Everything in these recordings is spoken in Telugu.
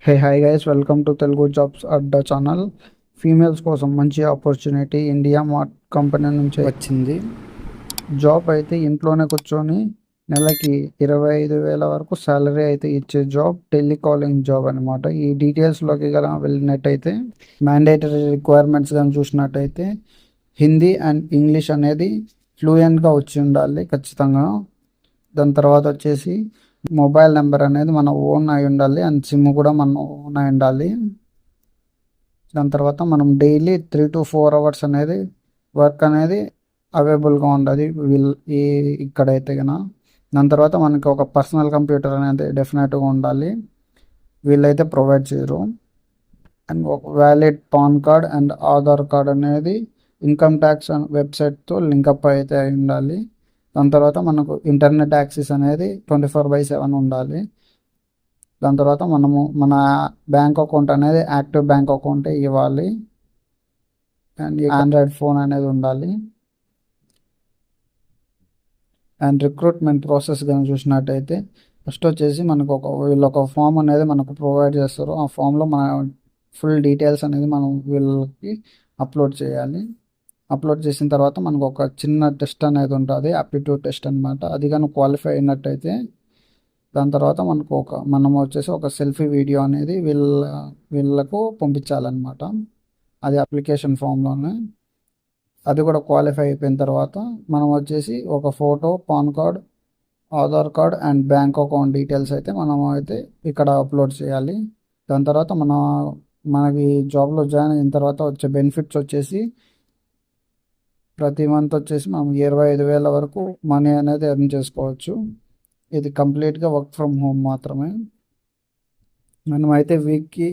Hey hi guys, welcome to Telugu jobs Adda channel. Females కోసం మంచి ఆపర్చునిటీ ఇండియా మార్ట్ కంపెనీ నుంచి వచ్చింది. జాబ్ అయితే ఇంట్లోనే కూర్చొని నెలకి 25,000 వరకు శాలరీ అయితే ఇచ్చే జాబ్, టెలికాలింగ్ జాబ్ అనమాట. ఈ డీటెయిల్స్లోకి గల వెళ్ళినట్టయితే మ్యాండేటరీ రిక్వైర్మెంట్స్ కానీ చూసినట్టయితే హిందీ అండ్ ఇంగ్లీష్ అనేది ఫ్లూయెంట్గా వచ్చి ఉండాలి ఖచ్చితంగా. దాని తర్వాత వచ్చేసి మొబైల్ నెంబర్ అనేది మన ఓన్ అయి ఉండాలి అండ్ సిమ్ కూడా మన ఓన్ అయి ఉండాలి. దాని తర్వాత మనం డైలీ 3 to 4 అవర్స్ అనేది వర్క్ అనేది అవైలబుల్గా ఉండాలి ఈ ఇక్కడైతే కన్నా. దాని తర్వాత మనకి ఒక పర్సనల్ కంప్యూటర్ అనేది డెఫినెట్గా ఉండాలి, వీళ్ళైతే ప్రొవైడ్ చేయరు. అండ్ ఒక valid pan card and Aadhaar card అనేది ఇన్కమ్ ట్యాక్స్ వెబ్సైట్తో లింకప్ అయితే అయి ఉండాలి. దాని తర్వాత మనకు ఇంటర్నెట్ యాక్సెస్ అనేది 24/7 ఉండాలి. దాని తర్వాత మనము మన బ్యాంక్ అకౌంట్ అనేది యాక్టివ్ బ్యాంక్ అకౌంటే ఇవ్వాలి. అండ్ ఆండ్రాయిడ్ ఫోన్ అనేది ఉండాలి. అండ్ రిక్రూట్మెంట్ ప్రాసెస్ కానీ చూసినట్టయితే ఫస్ట్ వచ్చేసి మనకు వీళ్ళు ఒక ఫామ్ అనేది మనకు ప్రొవైడ్ చేస్తారు. ఆ ఫామ్లో మన ఫుల్ డీటెయిల్స్ అనేది మనం వీళ్ళకి అప్లోడ్ చేయాలి. అప్లోడ్ చేసిన తర్వాత మనకు ఒక చిన్న టెస్ట్ అనేది ఉంటుంది, ఆప్టిట్యూడ్ టెస్ట్ అనమాట. అది కానీ క్వాలిఫై అయినట్టయితే దాని తర్వాత మనం వచ్చేసి ఒక సెల్ఫీ వీడియో అనేది వీళ్ళకు పంపించాలన్నమాట. అది అప్లికేషన్ ఫామ్లోనే. అది కూడా క్వాలిఫై అయిపోయిన తర్వాత మనం వచ్చేసి ఒక photo, pan card, Aadhaar card and bank account details అయితే మనం అయితే ఇక్కడ అప్లోడ్ చేయాలి. దాని తర్వాత మనకి జాబ్లో జాయిన్ అయిన తర్వాత వచ్చే బెనిఫిట్స్ వచ్చేసి ప్రతి మంత్ వచ్చేసి మనం 25,000 వరకు మనీ అనేది ఎర్న్ చేసుకోవచ్చు. ఇది కంప్లీట్గా వర్క్ ఫ్రమ్ హోమ్ మాత్రమే. మనమైతే వీక్లీ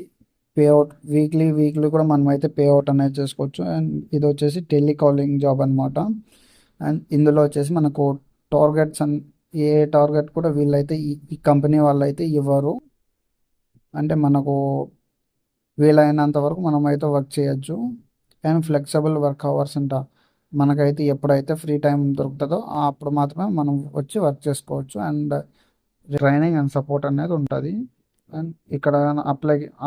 కూడా మనమైతే పే అవుట్ అనేది చేసుకోవచ్చు. అండ్ ఇది వచ్చేసి టెలికాలింగ్ జాబ్ అనమాట. అండ్ ఇందులో వచ్చేసి మనకు టార్గెట్స్ ఏ టార్గెట్ కూడా వీళ్ళైతే ఈ కంపెనీ వాళ్ళు అయితే ఇవ్వరు. అంటే మనకు వీలైనంత వరకు మనమైతే వర్క్ చేయొచ్చు. అండ్ ఫ్లెక్సిబుల్ వర్క్ అవర్స్ అంట. మనకైతే ఎప్పుడైతే ఫ్రీ టైం దొరుకుతుందో అప్పుడు మాత్రమే మనం వచ్చి వర్క్ చేసుకోవచ్చు. అండ్ ట్రైనింగ్ అండ్ సపోర్ట్ అనేది ఉంటుంది. అండ్ ఇక్కడ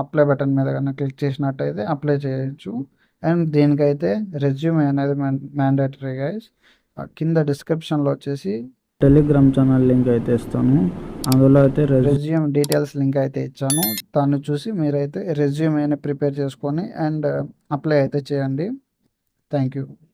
అప్లై బటన్ మీద కన్నా క్లిక్ చేసినట్టయితే అప్లై చేయొచ్చు. అండ్ దీనికైతే రెజ్యూమే అనేది మ్యాండేటరీ గైస్. కింద డిస్క్రిప్షన్లో వచ్చేసి టెలిగ్రామ్ ఛానల్ లింక్ అయితే ఇస్తాను. అందులో అయితే రెజ్యూమ్ డీటెయిల్స్ లింక్ అయితే ఇచ్చాను. దాన్ని చూసి మీరైతే రెజ్యూమేని ప్రిపేర్ చేసుకొని అండ్ అప్లై అయితే చేయండి. Thank you.